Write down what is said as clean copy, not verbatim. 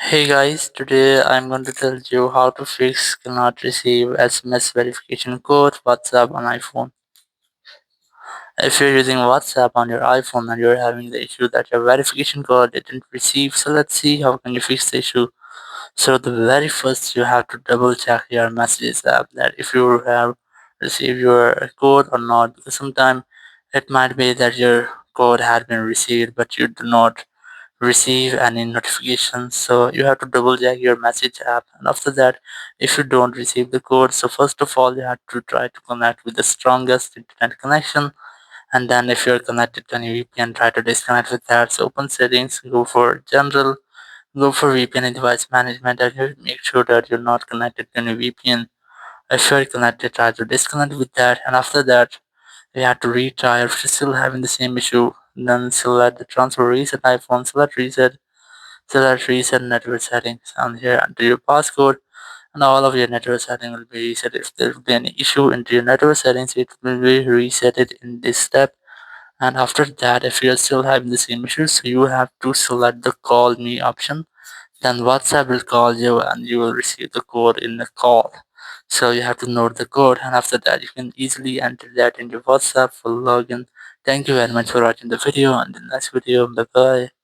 Hey guys, today I'm going to tell you how to fix cannot receive SMS verification code WhatsApp on iPhone. If you're using WhatsApp on your iPhone and you're having the issue that your verification code didn't receive, so let's see how can you fix the issue. So the very first you have to double check your messages app that if you have received your code or not, because sometimes it might be that your code had been received but you do not receive any notifications, so you have to double check your message app. And after that, if you don't receive the code, so first of all you have to try to connect with the strongest internet connection, and then if you're connected to any VPN, try to disconnect with that. So open settings, go for general, go for VPN and device management, and you make sure that you're not connected to any VPN. If you're connected, try to disconnect with that, and after that you have to retry. If you're still having the same issue, then select the transfer reset iPhone, select reset network settings, and here enter your passcode, and all of your network settings will be reset. If there will be any issue into your network settings, it will be reset it in this step. And after that, if you're still having the same issues, so you have to select the call me option. Then WhatsApp will call you and you will receive the code in the call. So you have to note the code, and after that you can easily enter that into WhatsApp for login. Thank you very much for watching the video, and the next video, bye bye.